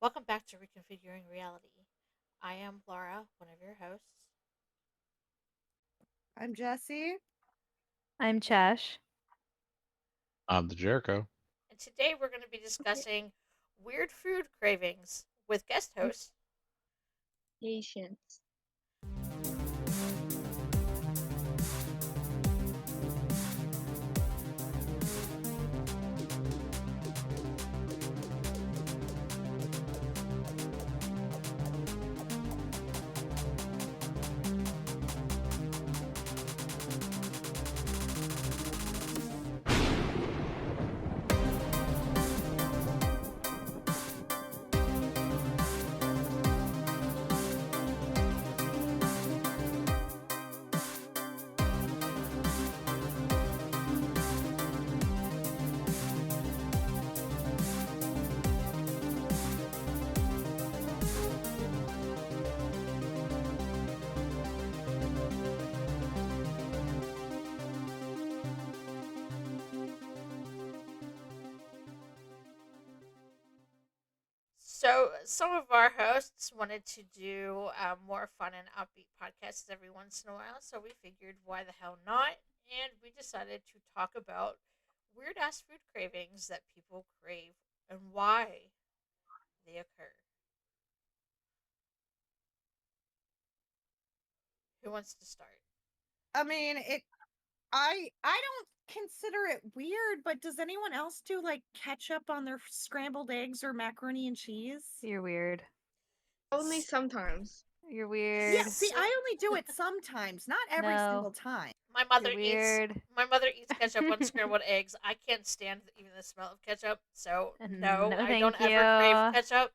Welcome back to Reconfiguring Reality. I am Laura, one of your hosts. I'm Jesse. I'm Chesh. I'm the Jericho. And today we're going to be discussing weird food cravings with guest host. Patience. So, some of our hosts wanted to do more fun and upbeat podcasts every once in a while, so we figured why the hell not? And we decided to talk about weird ass food cravings that people crave and why they occur. Who wants to start? I mean, I don't consider it weird, but does anyone else do like ketchup on their scrambled eggs or macaroni and cheese? You're weird. Only sometimes. You're Yeah, weird. see, I only do it sometimes, not every No, single time. My mother you're eats weird. my mother eats ketchup on scrambled eggs. I can't stand even the smell of ketchup, so no, No, I don't thank ever crave you. ketchup.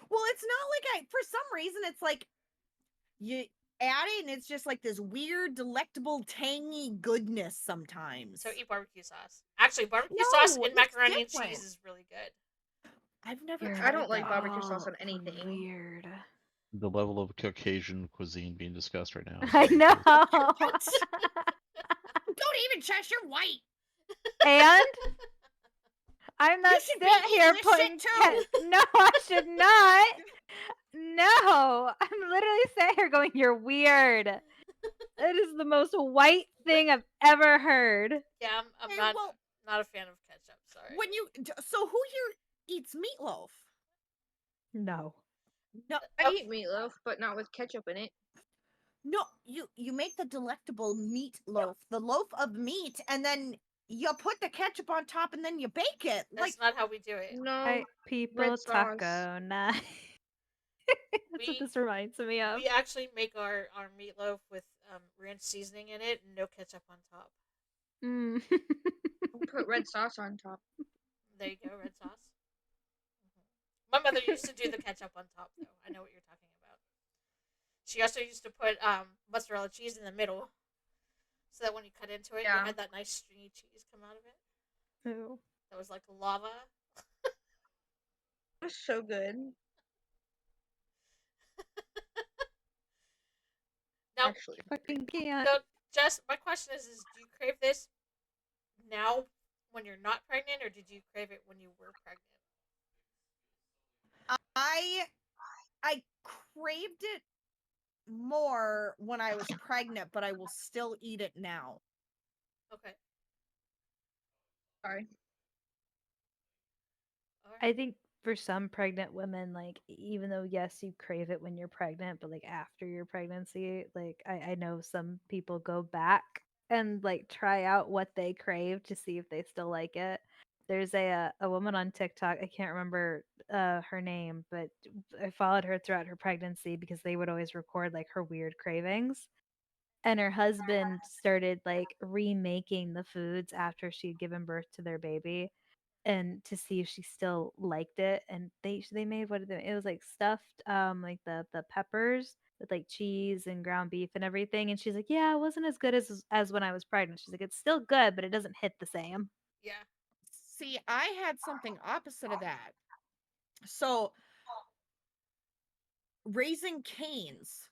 Well, it's not like for some reason it's like you add it and it's just like this weird, delectable, tangy goodness sometimes. So eat barbecue sauce. Actually, barbecue sauce No, and it's macaroni and different. cheese is really good. I've never You're I tried don't like that. barbecue sauce all on anything. weird. The level of Caucasian cuisine being discussed right now is I ridiculous. know. Don't even Cheshire white. And I'm You not should be sitting here eating this putting shit too. No, I should not. No, I'm literally sitting here going, "You're weird." It is the most white thing I've ever heard. Yeah, I'm Hey, not well, not a fan of ketchup. Sorry. when you so who here eats meatloaf? No. No, I Okay, eat meatloaf, but not with ketchup in it. no, you make the delectable meatloaf, the loaf of meat, and then you put the ketchup on top, and then you bake it. that's Like, not how we do it. No, White people red sauce. taco night. That's what We this reminds me of. we actually make our meatloaf with ranch seasoning in it and no ketchup on top. Mm. Put red sauce on top. There you go, red sauce. My mother used to do the ketchup on top, though. I know what you're talking about. She also used to put mozzarella cheese in the middle, so that when you cut into it, you Yeah. had that nice stringy cheese come out of it. Ew. That was like lava. It was so good. Now, Actually. Fucking can't. so Jess, my question is do you crave this now when you're not pregnant, or did you crave it when you were pregnant? I I craved it more when I was pregnant, but I will still eat it now. Okay. Sorry. All right. I think for some pregnant women, like even though yes, you crave it when you're pregnant, but like after your pregnancy, like I know some people go back and like try out what they crave to see if they still like it. There's a woman on TikTok, I can't remember her name, but I followed her throughout her pregnancy because they would always record like her weird cravings. And her husband started like remaking the foods after she'd given birth to their baby and to see if she still liked it. And they made what it was like stuffed like the peppers with like cheese and ground beef and everything. And she's like, yeah, it wasn't as good as when I was pregnant. She's like, it's still good, but it doesn't hit the same. Yeah. See, I had something opposite of that. So, raising canes,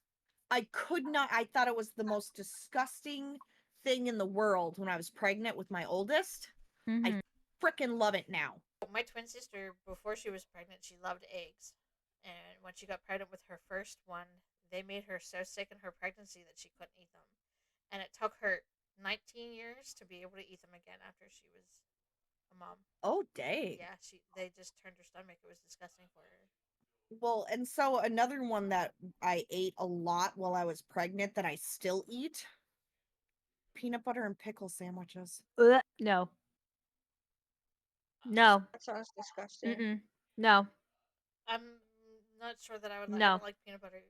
I could not. I thought it was the most disgusting thing in the world when I was pregnant with my oldest. I Mm-hmm. freaking love it now. my twin sister, before she was pregnant, she loved eggs. And when she got pregnant with her first one, they made her so sick in her pregnancy that she couldn't eat them. And it took her 19 years to be able to eat them again after she was a mom. Oh, dang. Yeah, they just turned her stomach. It was disgusting for her. Well, and so another one that I ate a lot while I was pregnant that I still eat, peanut butter and pickle sandwiches. No. No. That sounds disgusting. Mm-mm. No. I'm not sure that I would. I No. don't like peanut butter.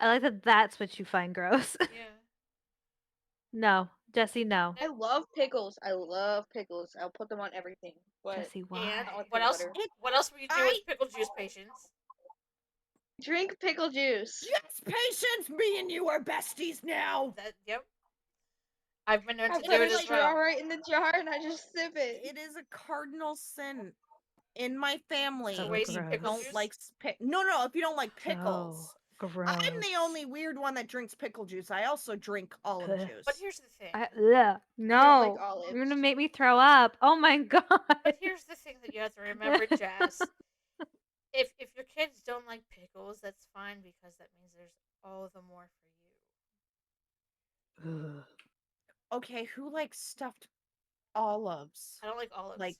I like that that's what you find gross. Yeah. No. Jesse, no. I love pickles. I love pickles. I'll put them on everything. But Jesse, why? And not with what peanut else? butter. What else will you do with pickle juice, Patience? Drink pickle juice. Yes, Patience, me and you are besties now. Yep. I've been known I to put do a it as straw well. right in the jar and I just sip it. It is a cardinal sin in my family. So waste We pickle don't juice? like no, if you don't like pickles. Gross. I'm the only weird one that drinks pickle juice. I also drink olive Ugh. juice. But here's the thing. No. olives. You're gonna make me throw up. Oh my god. But here's the thing that you have to remember, Jess. If your kids don't like pickles, that's fine because that means there's all the more for you. Ugh. Okay, who likes stuffed olives? I don't like olives. Like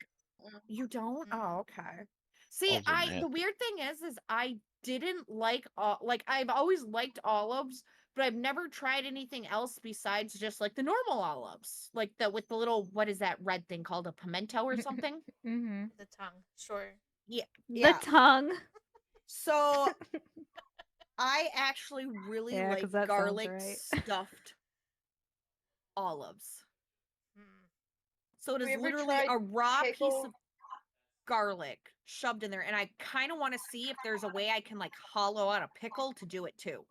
you don't? Mm. Oh, okay. See, Olives are meh. the weird thing is I didn't like like I've always liked olives, but I've never tried anything else besides just like the normal olives. Like the with the little what is that red thing called, a pimento or something? Mm-hmm. The tongue, sure. Yeah. The Yeah. tongue. So I actually really Yeah, 'cause like that sounds garlic right. stuffed olives. Hmm. So it Have is you ever literally tried a raw piece pickle? of garlic shoved in there, and I kind of want to see if there's a way I can like hollow out a pickle to do it too.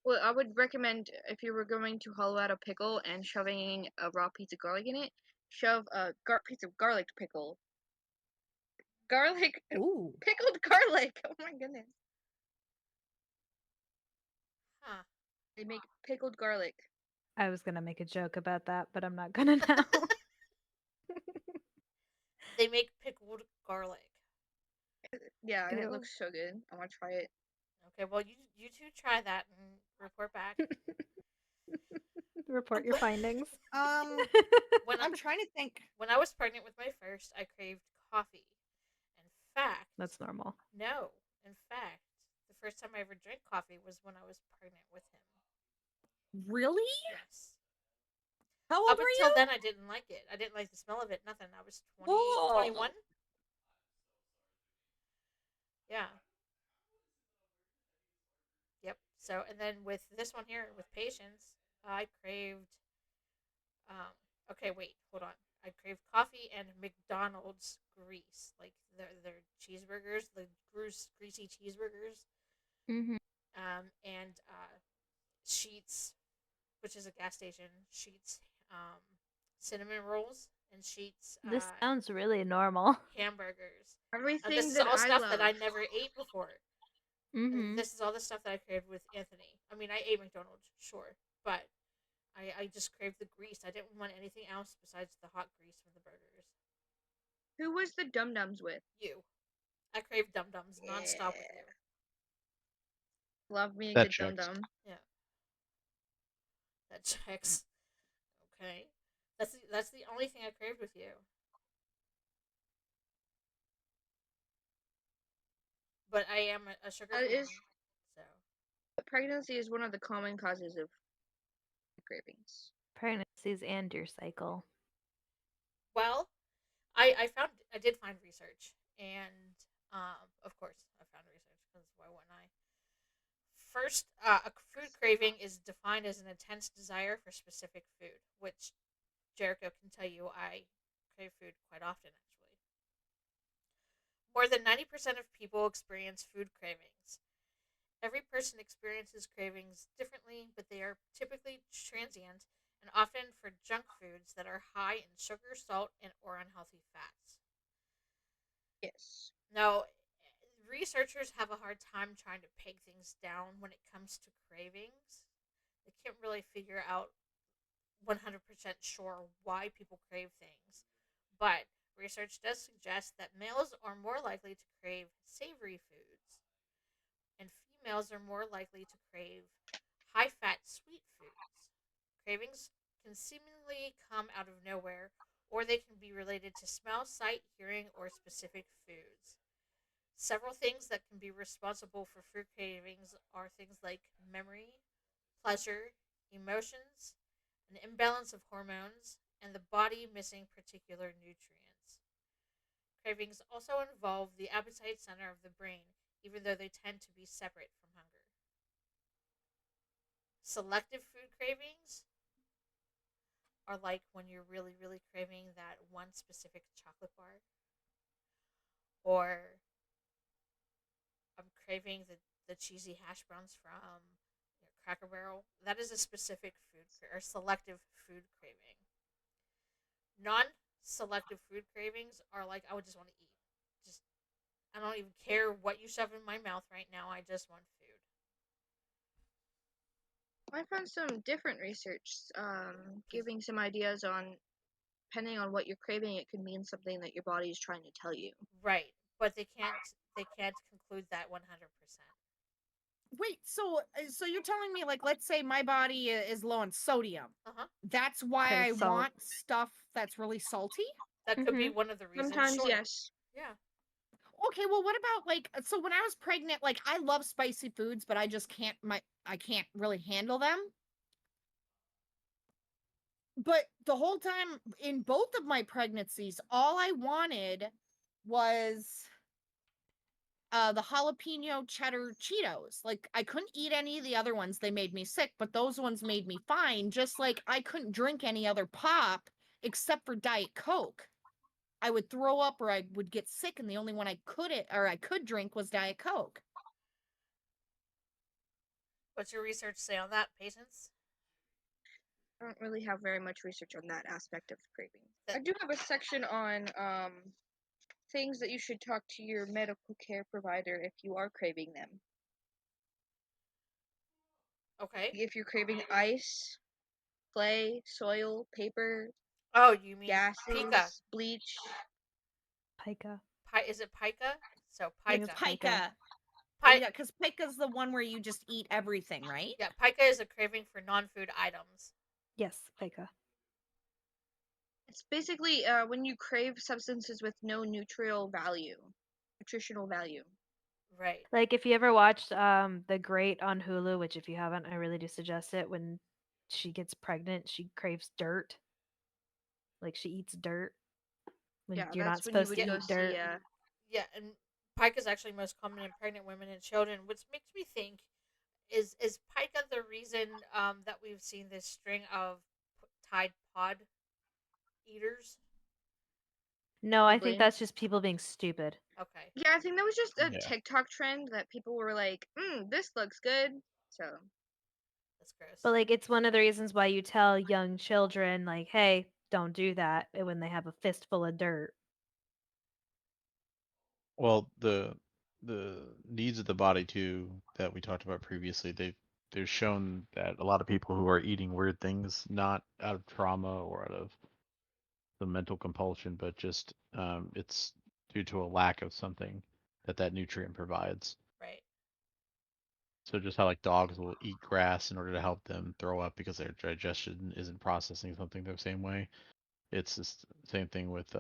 Well, I would recommend if you were going to hollow out a pickle and shoving a raw piece of garlic in it, shove a piece of garlic pickle. Garlic, Ooh. pickled garlic. Oh my goodness. Huh. They make pickled garlic. I was gonna make a joke about that, but I'm not gonna now. They make pickled garlic. Yeah, and it Ew. looks so good. I want to try it. Okay, well you two try that and report back. Report your findings. When I'm trying to think. when I was pregnant with my first, I craved coffee. In fact, That's normal. no. In fact, the first time I ever drank coffee was when I was pregnant with him. Really? Yes. How old Up were until you? then, I didn't like it. I didn't like the smell of it. Nothing. I was 20, Whoa. 21. Yeah. Yep. So, and then with this one here, with patience, I craved. Okay, wait, hold on. I craved coffee and McDonald's grease, like their cheeseburgers, the greasy cheeseburgers. Mm-hmm. And Sheets, which is a gas station. Sheets, cinnamon rolls, and Sheets. This sounds really normal. Hamburgers. Everything This is that all I stuff love. that I never ate before. Mm-hmm. This is all the stuff that I craved with Anthony. I mean, I ate McDonald's, sure, but I just craved the grease. I didn't want anything else besides the hot grease from the burgers. Who was the Dum Dums with? You. I craved Dum Dums nonstop with you. Love me a That good Dum checks. Dum. Yeah. That checks. Okay. That's the only thing I craved with you. But I am a sugar That fan, is- so Pregnancy is one of the common causes of cravings. Pregnancies and your cycle. well, I did find research, and of course I found research because why wouldn't I? First, a food craving is defined as an intense desire for specific food, which Jericho can tell you I crave food quite often, actually. More than 90% of people experience food cravings. Every person experiences cravings differently, but they are typically transient and often for junk foods that are high in sugar, salt, and or unhealthy fats. Yes. Now, researchers have a hard time trying to peg things down when it comes to cravings. They can't really figure out 100% sure why people crave things. But research does suggest that males are more likely to crave savory foods, and females are more likely to crave high fat sweet foods. Cravings can seemingly come out of nowhere, or they can be related to smell, sight, hearing, or specific foods. Several things that can be responsible for food cravings are things like memory, pleasure, emotions, an imbalance of hormones, and the body missing particular nutrients. Cravings also involve the appetite center of the brain, even though they tend to be separate from hunger. Selective food cravings are like when you're really, really craving that one specific chocolate bar, or I'm craving the cheesy hash browns from Cracker Barrel. That is a specific food or selective food craving. Non-selective food cravings are like I would just want to eat. Just I don't even care what you shove in my mouth right now. I just want food. I found some different research giving some ideas on, depending on what you're craving, it could mean something that your body is trying to tell you. Right, but they can't conclude that 100%. Wait, so you're telling me, like, let's say my body is low on sodium. Uh-huh. That's why Crave I salt. want stuff that's really salty? That could be Mhm. one of the reasons. Sometimes, Sure. yes. Yeah. Okay, well, what about, like, so when I was pregnant, like, I love spicy foods, but I just I can't really handle them. But the whole time in both of my pregnancies, all I wanted was the jalapeno cheddar Cheetos. Like, I couldn't eat any of the other ones. They made me sick, but those ones made me fine. Just like I couldn't drink any other pop except for Diet Coke. I would throw up or I would get sick, and the only one I could drink was Diet Coke. What's your research say on that, patients? I don't really have very much research on that aspect of craving. I That- do have a section on things that you should talk to your medical care provider if you are craving them. Okay. If you're craving ice, clay, soil, paper, Oh, you mean gases, pica? bleach. Pica. Is it pica? So I think it's pica. pica. Pi- Yeah, because pica's the one where you just eat everything, right? yeah, pica is a craving for non-food items. Yes, pica. It's basically when you crave substances with no nutritional value. Right. Like if you ever watched The Great on Hulu, which if you haven't, I really do suggest it. When she gets pregnant, she craves dirt. Like she eats dirt when Yeah, you're not that's when you supposed would to go eat see. dirt. Yeah, and pica is actually most common in pregnant women and children, which makes me think is pica the reason that we've seen this string of Tide Pod eaters? No, I think Probably. that's just people being stupid. Okay, Yeah, I think that was just a Yeah. TikTok trend that people were like, this looks good. So, that's gross. But like it's one of the reasons why you tell young children like, "Hey, don't do that," when they have a fistful of dirt. Well, the needs of the body too that we talked about previously, they've shown that a lot of people who are eating weird things, not out of trauma or out of the mental compulsion, but just it's due to a lack of something that nutrient provides. Right. So just how like dogs will eat grass in order to help them throw up because their digestion isn't processing something the same way. It's the same thing with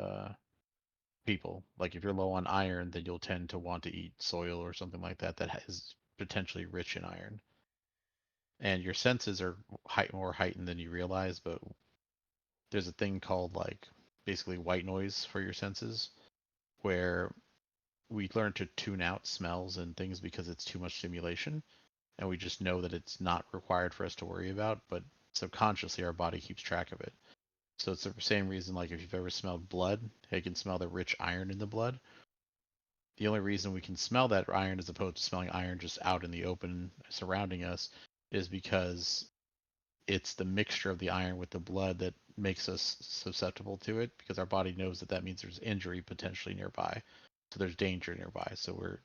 people. Like if you're low on iron, then you'll tend to want to eat soil or something like that that is potentially rich in iron. And your senses are more heightened than you realize, but there's a thing called like basically white noise for your senses, where we learn to tune out smells and things because it's too much stimulation, and we just know that it's not required for us to worry about, but subconsciously our body keeps track of it. So it's the same reason, like if you've ever smelled blood, you can smell the rich iron in the blood. The only reason we can smell that iron as opposed to smelling iron just out in the open surrounding us is because it's the mixture of the iron with the blood that makes us susceptible to it, because our body knows that means there's injury potentially nearby. So there's danger nearby. So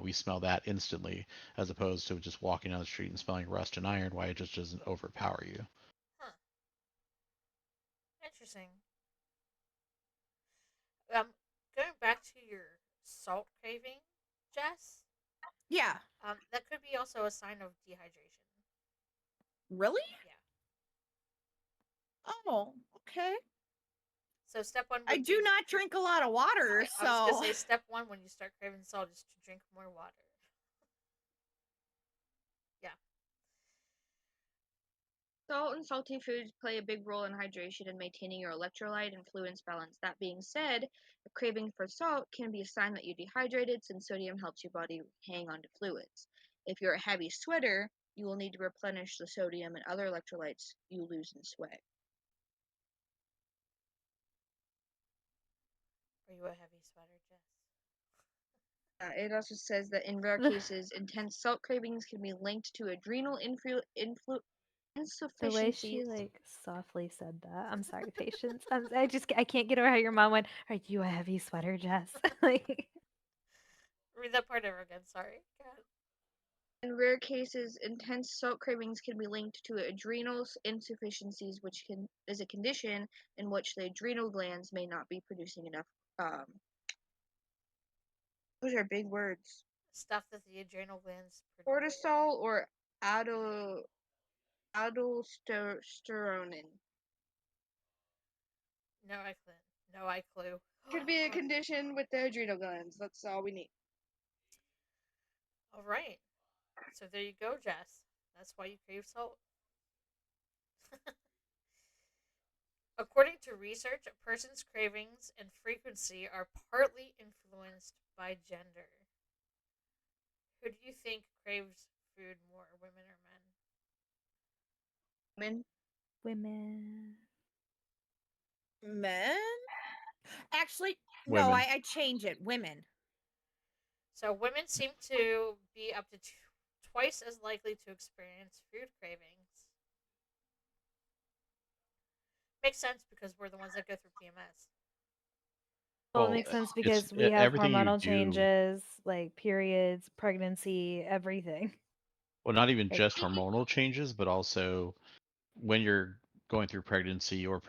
we smell that instantly as opposed to just walking down the street and smelling rust and iron, why it just doesn't overpower you. Huh. Interesting. Going back to your salt craving, Jess, Yeah. that could be also a sign of dehydration. Really? Yeah. Oh, okay. So step one I would do be. not drink a lot of water, I was gonna so say step one when you start craving salt is to drink more water. Yeah. Salt and salty foods play a big role in hydration and maintaining your electrolyte and fluids balance. That being said, a craving for salt can be a sign that you're dehydrated since sodium helps your body hang on to fluids. If you're a heavy sweater, you will need to replenish the sodium and other electrolytes you lose in sweat. Are you a heavy sweater, Jess? It also says that in rare cases, intense salt cravings can be linked to adrenal The way she insufficiencies. like softly said that. I'm sorry, patience. I can't get over how your mom went, "Are you a heavy sweater, Jess?" Like Read that part over again. Sorry. God. In rare cases, intense salt cravings can be linked to adrenal insufficiencies, which is a condition in which the adrenal glands may not be producing enough. Um, those are big words. Stuff that the adrenal glands produce. Cortisol or adol, aldosteronin No, I clue. could be a condition with the adrenal glands. That's all we need. All right. So there you go, Jess. That's why you crave salt. According to research, a person's cravings and frequency are partly influenced by gender. Who do you think craves food more, women or men? Women. women. men? Actually, no, Women. I change it. Women. So women seem to be up to twice as likely to experience food cravings. Makes sense because we're the ones that go through PMS. Well, it Well, makes sense it's because we have everything you hormonal do. changes, like periods, pregnancy, everything. Well, not even Like just hormonal changes, but also when you're going through pregnancy or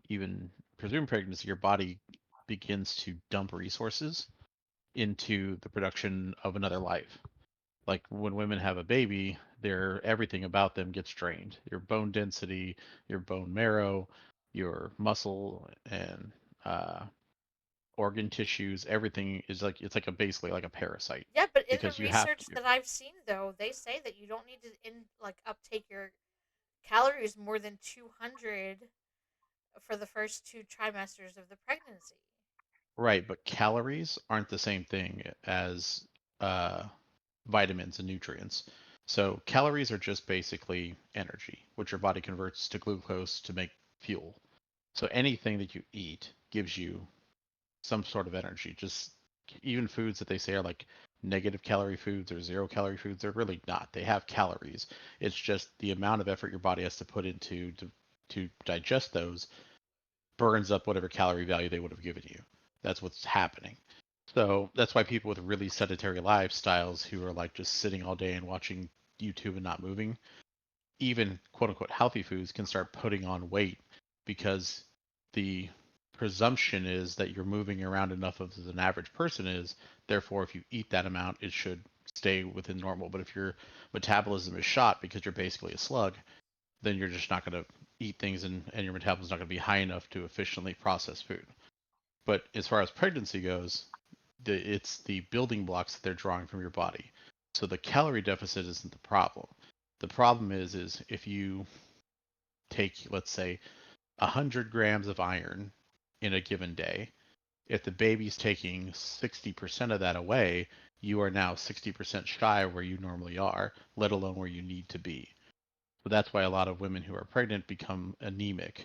even presumed pregnancy, your body begins to dump resources into the production of another life. Like when women have a baby, everything about them gets drained. Your bone density, your bone marrow, your muscle and uh, organ tissues, everything is like it's like basically like a parasite Yeah, but in the because you have research to. that I've seen, though, they say that you don't need to uptake your calories more than 200 for the first 2 trimesters of the pregnancy. Right, but calories aren't the same thing as uh, vitamins and nutrients. So calories are just basically energy, which your body converts to glucose to make fuel. So anything that you eat gives you some sort of energy. Just even foods that they say are like negative calorie foods or 0 calorie foods, they're really not. They have calories. It's just the amount of effort your body has to put into to digest those burns up whatever calorie value they would have given you. That's what's happening. So that's why people with really sedentary lifestyles who are like just sitting all day and watching YouTube and not moving, even quote unquote healthy foods can start putting on weight because the presumption is that you're moving around enough as an average person is. Therefore, if you eat that amount, it should stay within normal. But if your metabolism is shot because you're basically a slug, then you're just not going to eat things and your metabolism is not going to be high enough to efficiently process food. But as far as pregnancy goes, it's the building blocks that they're drawing from your body. So the calorie deficit isn't the problem. The problem is if you take, let's say, 100 grams of iron in a given day, if the baby's taking 60% of that away, you are now 60% shy of where you normally are, let alone where you need to be. So that's why a lot of women who are pregnant become anemic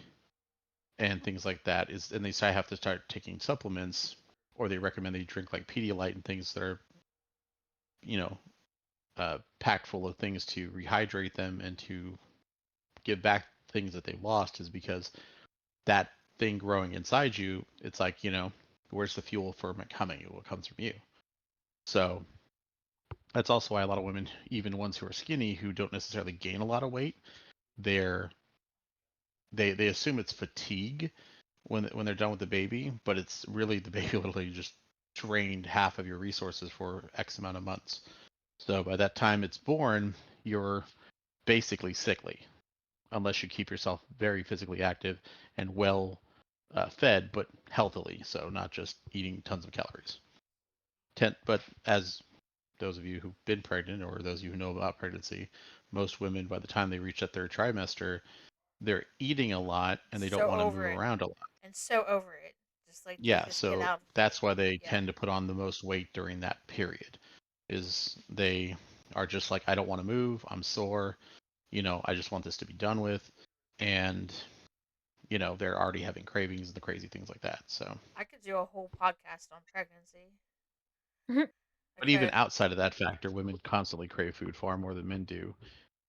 and things like that and they say have to start taking supplements or they recommend they drink like Pedialyte and things that are, you know, packed full of things to rehydrate them and to give back things that they lost is because that thing growing inside you, it's like, where's the fuel for it coming? It will come from you. So that's also why a lot of women, even ones who are skinny, who don't necessarily gain a lot of weight, they're they assume it's fatigue when they're done with the baby, but it's really the baby literally just drained half of your resources for X amount of months. So by that time it's born, you're basically sickly, unless you keep yourself very physically active and well fed, but healthily. So not just eating tons of calories. But as those of you who've been pregnant or those of you who know about pregnancy, most women by the time they reach that third trimester, they're eating a lot and they don't So want to move over it. around a lot. And so over it. Just like they Yeah, just get so out of that's why they yeah. tend to put on the most weight during that period. Is they are just like, I don't want to move, I'm sore, I just want this to be done with, and they're already having cravings and the crazy things like that. So, I could do a whole podcast on pregnancy. I but even could. outside of that factor, women constantly crave food far more than men do.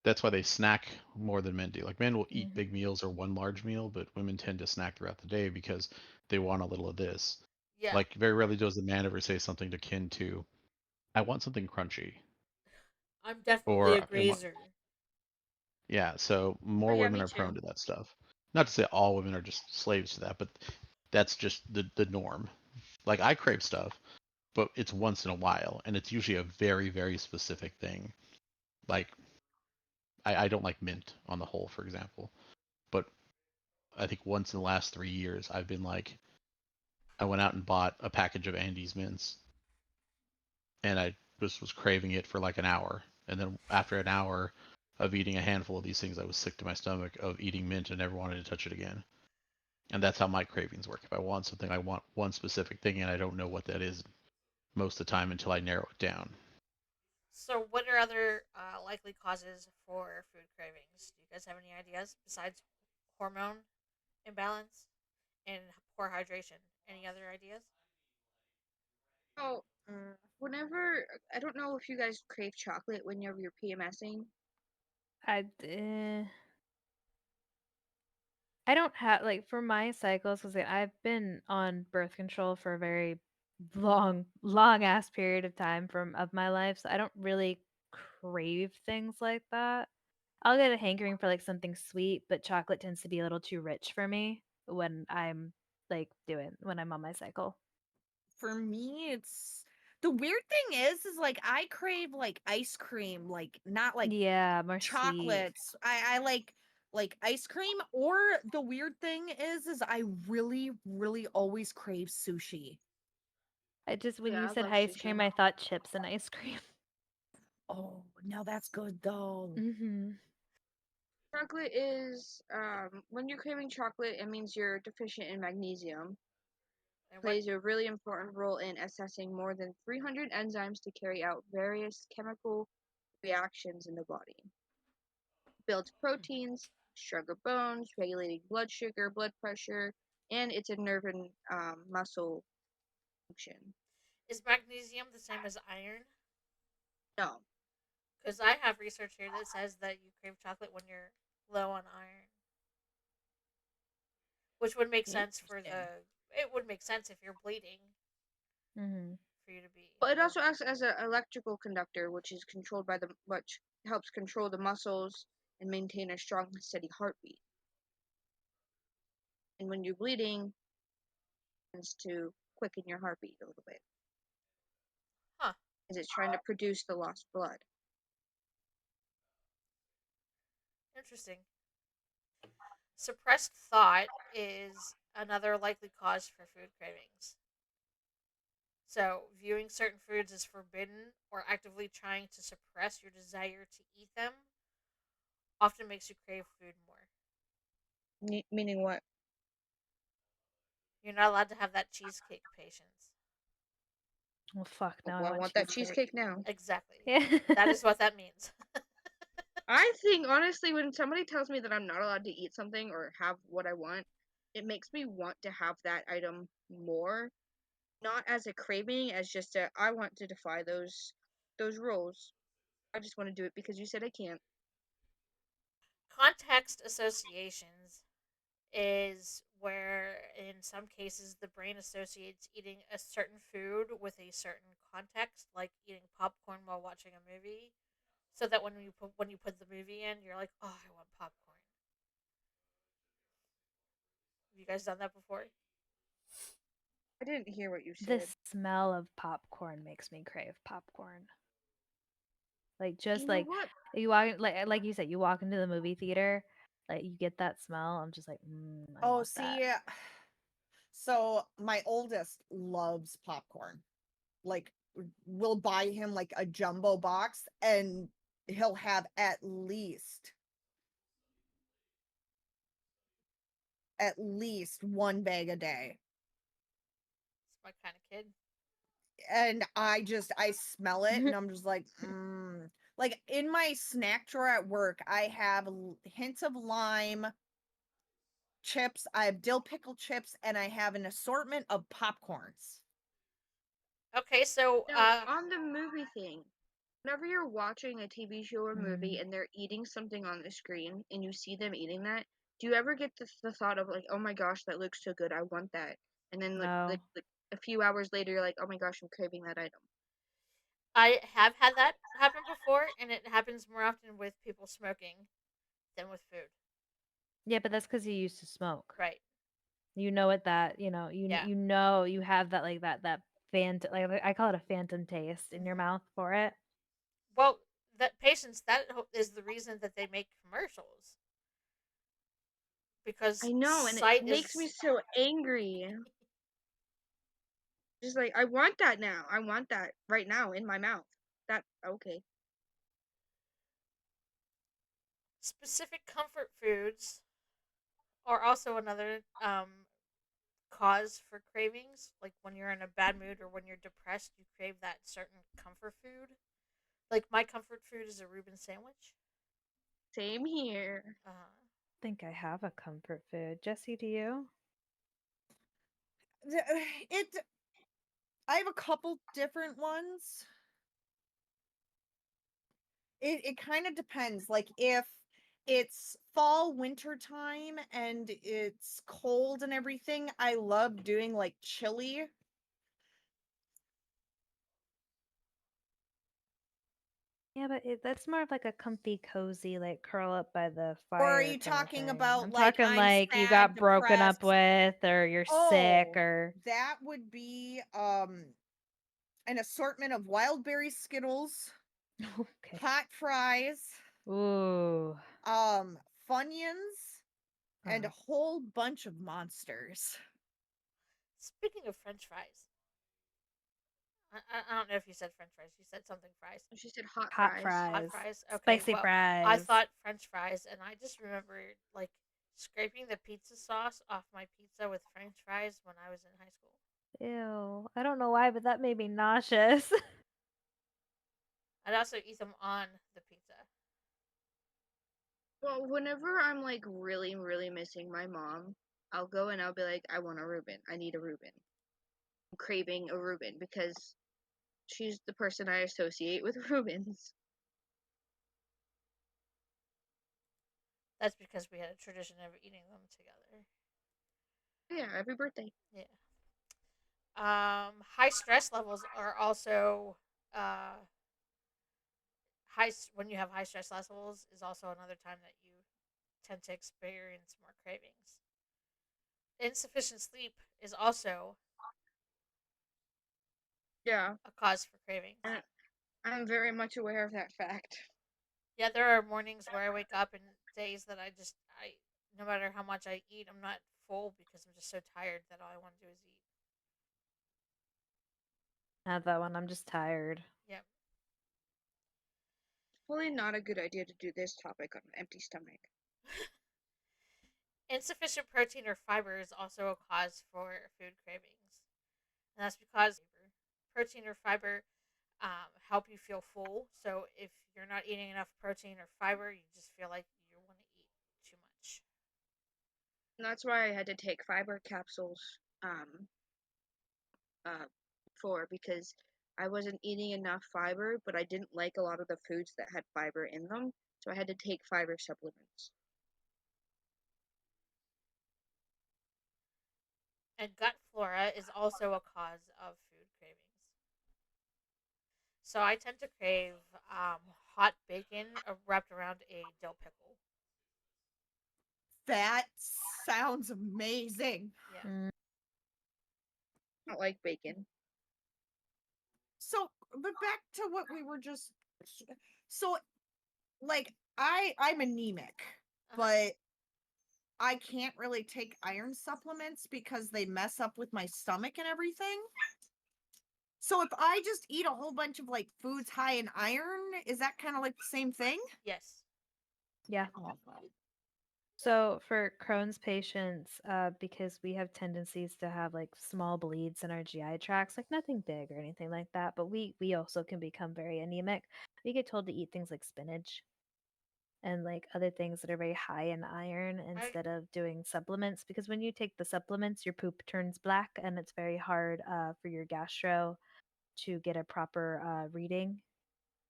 That's why they snack more than men do. Like men will eat big meals or one large meal, but women tend to snack throughout the day because they want a little of this. Yeah. Like very rarely does the man ever say something akin to, "I want something crunchy," I'm definitely or a grazer. yeah. So Oh more yeah, women me are prone too. to that stuff. Not to say all women are just slaves to that, but that's just the norm. Like I crave stuff, but it's once in a while, and it's usually a very very specific thing. Like I don't like mint on the whole, for example, but I think once in the last 3 years I've been like, I went out and bought a package of Andes mints, and I just was craving it for like an hour, and then after an hour of eating a handful of these things, I was sick to my stomach of eating mint and never wanted to touch it again. And that's how my cravings work. If I want something, I want one specific thing, and I don't know what that is most of the time until I narrow it down. So, what are other likely causes for food cravings? Do you guys have any ideas besides hormone imbalance and poor hydration? Any other ideas? Oh, whenever I don't know if you guys crave chocolate whenever you're PMSing. I I don't have like for my cycles because I've been on birth control for a very long ass period of time from of my life, so I don't really crave things like that. I'll get a hankering for like something sweet, but chocolate tends to be a little too rich for me when I'm when I'm on my cycle. For me, it's the weird thing is like I crave like ice cream, like not like Yeah, more sweet. chocolates. I like ice cream, or the weird thing is I really, really always crave sushi. I just when Yeah, you I said love ice cream, sushi. I thought chips and ice cream. Oh, now that's good though. Mm-hmm. Chocolate is when you're craving chocolate, it means you're deficient in magnesium. And what Plays a really important role in assessing more than 300 enzymes to carry out various chemical reactions in the body. Builds proteins, sugar bones, regulating blood sugar, blood pressure, and it's a nerve and muscle function. is magnesium the same as iron? No, Because I have research here that says that you crave chocolate when you're low on iron, which would make sense for Interesting. the. It would make sense if you're bleeding Mm-hmm. for you to be. but it also acts as an electrical conductor, which helps control the muscles and maintain a strong, steady heartbeat. And when you're bleeding, it tends to quicken your heartbeat a little bit, Huh. as it's trying to produce the lost blood. Interesting. Suppressed thought is another likely cause for food cravings. So, viewing certain foods as forbidden or actively trying to suppress your desire to eat them often makes you crave food more. Meaning what? You're not allowed to have that cheesecake patience. Well, fuck. Now I Well, I want want that cheesecake. cheesecake now. Exactly. Yeah. That is what that means. I think honestly, when somebody tells me that I'm not allowed to eat something or have what I want, it makes me want to have that item more. Not as a craving, as just a I want to defy those rules. I just want to do it because you said I can't. Context associations is where, in some cases, the brain associates eating a certain food with a certain context, like eating popcorn while watching a movie, so that when you put the movie in, you're like, oh, I want popcorn. You guys done that before? I didn't hear what you The said. smell of popcorn makes me crave popcorn. Like You just know like what? you walk like you said, you walk into the movie theater, like you get that smell. I'm just like, I Oh, want that. see, so my oldest loves popcorn. Like, we'll buy him like a jumbo box, and he'll have at least one bag a day. It's my kind of kid. And I smell it, and I'm just like, like in my snack drawer at work, I have hints of lime chips, I have dill pickle chips, and I have an assortment of popcorns. Okay, so No, on the movie thing. Whenever you're watching a TV show or movie and they're eating something on the screen and you see them eating that, do you ever get the thought of like, oh my gosh, that looks so good, I want that? And then No. like a few hours later, you're like, oh my gosh, I'm craving that item. I have had that happen before, and it happens more often with people smoking than with food. Yeah, but that's because you used to smoke. Right. You know what that Yeah. you know you have that like that phantom, like I call it a phantom taste in your Mhm. mouth for it. Well, that patience, that is the reason that they make commercials. Because I know, and it sight makes me is so angry. Just like, I want that now. I want that right now in my mouth. That, okay. specific comfort foods are also another cause for cravings. Like when you're in a bad mood or when you're depressed, you crave that certain comfort food. Like my comfort food is a Reuben sandwich. Same here. I think I have a comfort food. Jesse, do you? It I have a couple different ones. It kind of depends. Like if it's fall winter time and it's cold and everything, I love doing like chili. Yeah, but that's more of like a comfy, cozy, like curl up by the Or are fire you kind of talking thing. about I'm like talking I'm like you sad, got broken up depressed? with, or you're sick, Oh, or that would be an assortment of wild berry Skittles, okay. hot fries, Ooh. Funyuns, and a Uh, whole bunch of monsters. Speaking of French fries, I don't know if you said French fries. You said something fries. She said hot hot fries. Hot fries, fries. Okay, spicy well, I fries. thought French fries, and I just remember like scraping the pizza sauce off my pizza with French fries when I was in high school. Ew. I don't know why, but that made me nauseous. I'd also eat them on the pizza. Well, whenever I'm like really, really missing my mom, I'll go and I'll be like, I want a Reuben. I need a Reuben. I'm craving a Reuben because she's the person I associate with Reubens. That's because we had a tradition of eating them together. Yeah, every birthday. Yeah. High stress levels are also uh, when you have high stress levels is also another time that you tend to experience more cravings. Insufficient sleep is also Yeah, a cause for cravings. and I'm very much aware of that fact. Yeah, there are mornings where I wake up and days that I no matter how much I eat, I'm not full because I'm just so tired that all I want to do is eat. Not that one. I'm just tired. Yep. Probably not a good idea to do this topic on an empty stomach. Insufficient protein or fiber is also a cause for food cravings. And that's because protein or fiber help you feel full. So if you're not eating enough protein or fiber, you just feel like you want to eat too much. And that's why I had to take fiber capsules uh, for because I wasn't eating enough fiber, but I didn't like a lot of the foods that had fiber in them, so I had to take fiber supplements. And gut flora is also a cause of food cravings. So I tend to crave hot bacon wrapped around a dill pickle. That sounds amazing. Yeah. Mm. I don't like bacon. So, but back to what we were just. So, like, I'm anemic, but I can't really take iron supplements because they mess up with my stomach and everything. So if I just eat a whole bunch of like foods high in iron, is that kind of like the same thing? Yes. Yeah. Oh, So for Crohn's patients, because we have tendencies to have like small bleeds in our GI tracts, like nothing big or anything like that, but we also can become very anemic. We get told to eat things like spinach and like other things that are very high in iron instead of doing supplements, because when you take the supplements, your poop turns black and it's very hard for your gastro to get a proper reading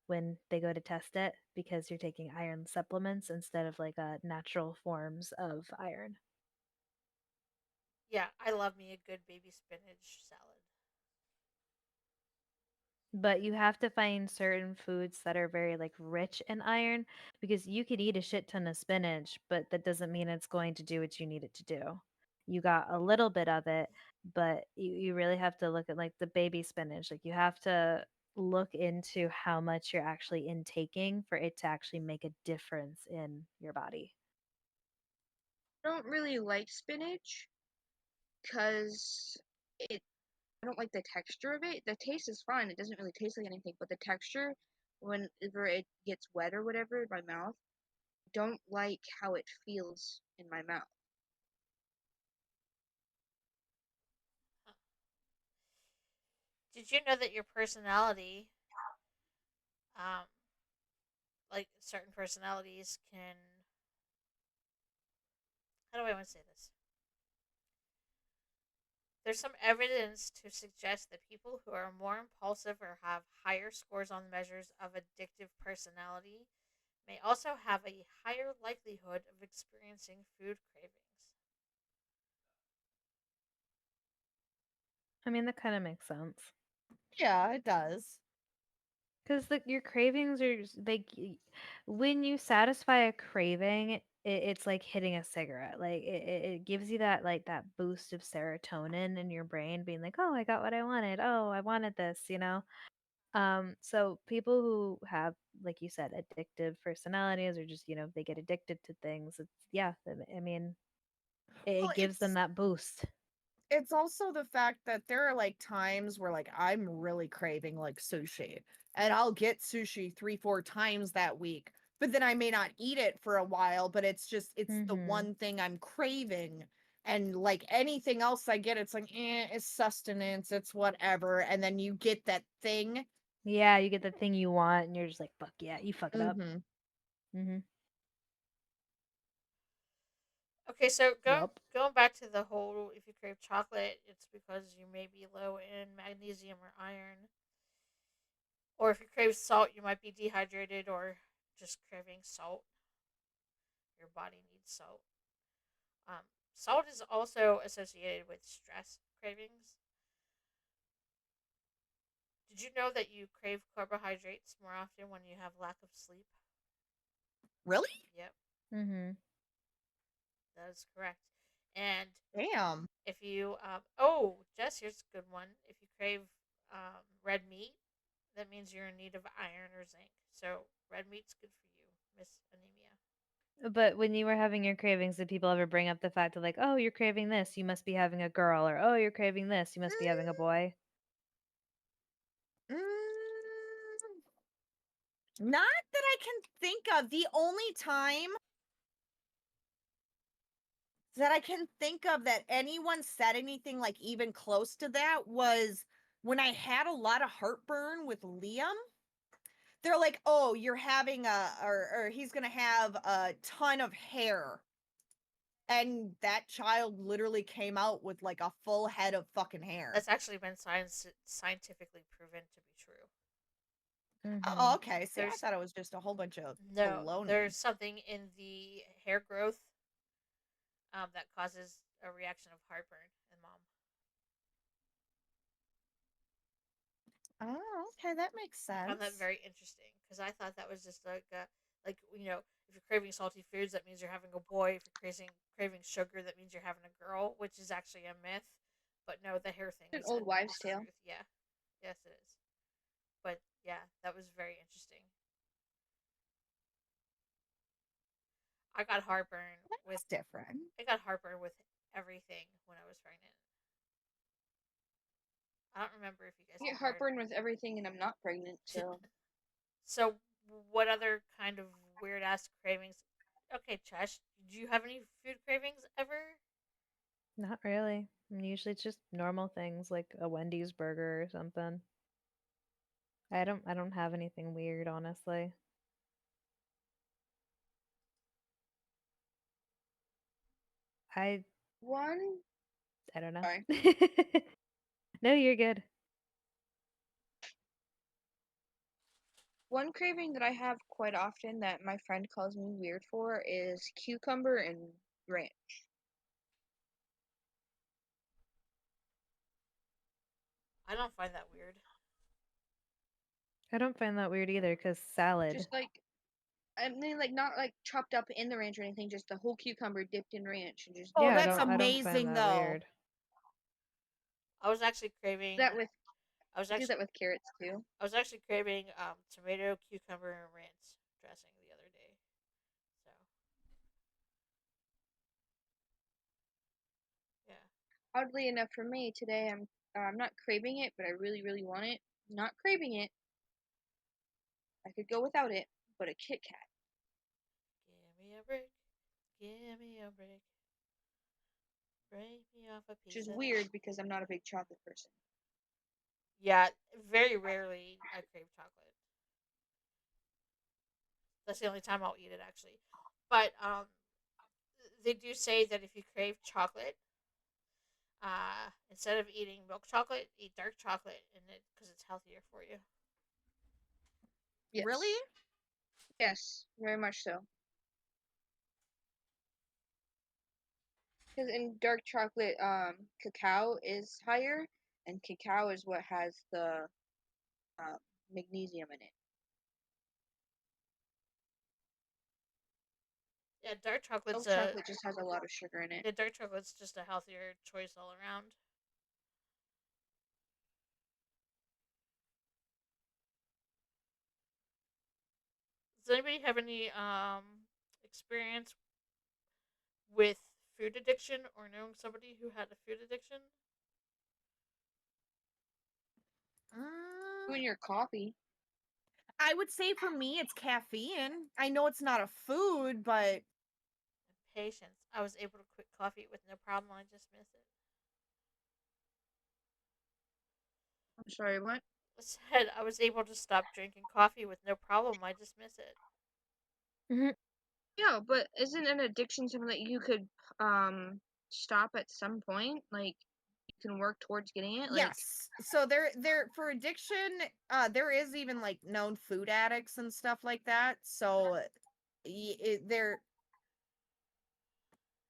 when they go to test it, because you're taking iron supplements instead of like natural forms of iron. Yeah, I love me a good baby spinach salad. But you have to find certain foods that are very like rich in iron, because you could eat a shit ton of spinach, but that doesn't mean it's going to do what you need it to do. You got a little bit of it, but you really have to look at like the baby spinach. Like you have to look into how much you're actually intaking for it to actually make a difference in your body. I don't really like spinach because it. I don't like the texture of it. The taste is fine. It doesn't really taste like anything, but the texture, whenever it gets wet or whatever in my mouth, don't like how it feels in my mouth. Huh. Did you know that your personality, um, like certain personalities, can. How do I want to say this? There's some evidence to suggest that people who are more impulsive or have higher scores on the measures of addictive personality may also have a higher likelihood of experiencing food cravings. I mean, that kind of makes sense. yeah, it does. Because your cravings are like when you satisfy a craving, it's like hitting a cigarette. Like it gives you that like that boost of serotonin in your brain, being like, oh, I got what I wanted. Oh, I wanted this, you know. So people who have, like you said, addictive personalities, or just they get addicted to things. It's yeah. I mean, Well, it gives them that boost. it's also the fact that there are like times where like I'm really craving like sushi, and I'll get sushi 3 4 times that week, but then I may not eat it for a while, but it's the Mm-hmm. one thing I'm craving. And like anything else I get, it's like it's sustenance, it's whatever, and then you get that thing. Yeah, you get the thing you want, and you're just like, fuck yeah, you fuck it up. Mm-hmm. Mm-hmm. Okay, so Yup. going back to the whole, if you crave chocolate, it's because you may be low in magnesium or iron, or if you crave salt, you might be dehydrated or just craving salt. Your body needs salt. Um, Salt is also associated with stress cravings. Did you know that you crave carbohydrates more often when you have lack of sleep? Really? Yep, Mm-hmm. that is correct. And Damn. if you, Jess, here's a good one. If you crave red meat, that means you're in need of iron or zinc. So red meat's good for you, Miss Anemia. But when you were having your cravings, did people ever bring up the fact of like, oh, you're craving this, you must be having a girl, or oh, you're craving this, you must be having a boy? Mm, not that I can think of. The only time that I can think of that anyone said anything like even close to that was when I had a lot of heartburn with Liam. They're like, "Oh, you're having or he's gonna have a ton of hair," and that child literally came out with like a full head of fucking hair. That's actually been scientifically proven to be true. Mm-hmm. Oh, okay. See, I There's thought it was just a whole bunch of no, baloney. there's something in the hair growth that causes a reaction of heartburn in mom. Oh, okay, that makes I found that sense. very interesting because I thought that was just Like, if you're craving salty foods, that means you're having a boy. If you're craving sugar, that means you're having a girl, which is actually a myth. But no, the hair thing An is old wives' is tale. truth. Yeah, yes, it is. But yeah, that was very interesting. I got heartburn with That's different. I got heartburn with everything when I was pregnant. I don't remember if you guys I get had heartburn with everything, and I'm not pregnant, so. So, what other kind of weird ass cravings? Okay, Chesh, do you have any food cravings ever? Not really. Usually it's just normal things like a Wendy's burger or something. I don't have anything weird, honestly. I One. I don't know. Sorry. No, you're good. One craving that I have quite often that my friend calls me weird for is cucumber and ranch. I don't find that weird. I don't find that weird either because salad. Just like, I mean, like not like chopped up in the ranch or anything, just the whole cucumber dipped in ranch and just Oh, Yeah, that's I don't find amazing that though. weird. I was actually craving. that with I was I do actually. that with carrots too. I was actually craving tomato, cucumber, and ranch dressing the other day. So yeah. Oddly enough, for me today, I'm not craving it, but I really really want it. Not craving it. I could go without it, but a Kit Kat. Give me a break. Give me a break. Break me off a Which piece is of weird because I'm not a big chocolate person. Yeah, very rarely I crave chocolate. That's the only time I'll eat it, actually. But they do say that if you crave chocolate, instead of eating milk chocolate, eat dark chocolate, because it's healthier for you. Yes. Really? Yes, very much so. Because in dark chocolate, cacao is higher, and cacao is what has the magnesium in it. Yeah, dark chocolate's Milk chocolate just has a lot of sugar in it. dark chocolate's just a healthier choice all around. Does anybody have any experience with food addiction or knowing somebody who had a food addiction? You and your coffee. I would say for me, it's caffeine. I know it's not a food, but Patience. I was able to quit coffee with no problem. I just miss it. I'm sorry, what? I said I was able to stop drinking coffee with no problem. I just miss it. Yeah, but isn't an addiction something that you could stop at some point? Like you can work towards getting it? Like yes. So there for addiction, there is even like known food addicts and stuff like that. So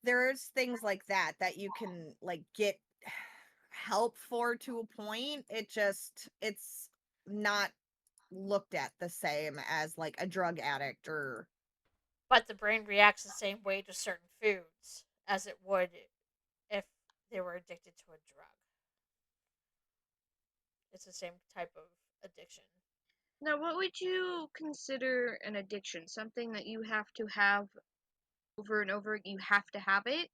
there's things like that you can like get help for to a point. It's not looked at the same as like a drug addict or But the brain reacts the same way to certain foods as it would if they were addicted to a drug. It's the same type of addiction. now what would you consider an addiction? Something that you have to have over and over, you have to have it?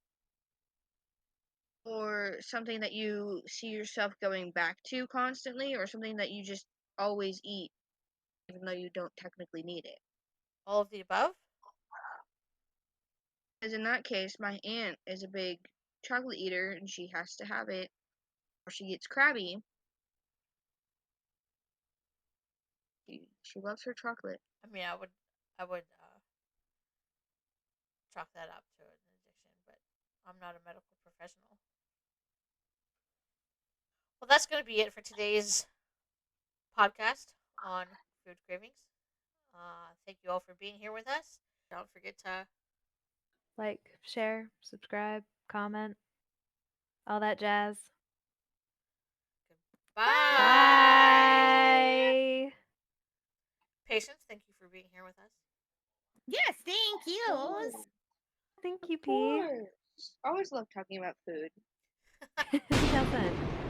Or something that you see yourself going back to constantly, or something that you just always eat even though you don't technically need it? All of the above? As in that case, my aunt is a big chocolate eater and she has to have it or she gets crabby. She loves her chocolate. I mean, I would chalk that up to an addiction, but I'm not a medical professional. Well, that's going to be it for today's podcast on food cravings. Thank you all for being here with us. Don't forget to Like, share, subscribe, comment, all that jazz. bye. Bye. Patience, thank you for being here with us. Yes, thank you. Oh, Thank you, of P. course. I always love talking about food. Who doesn't?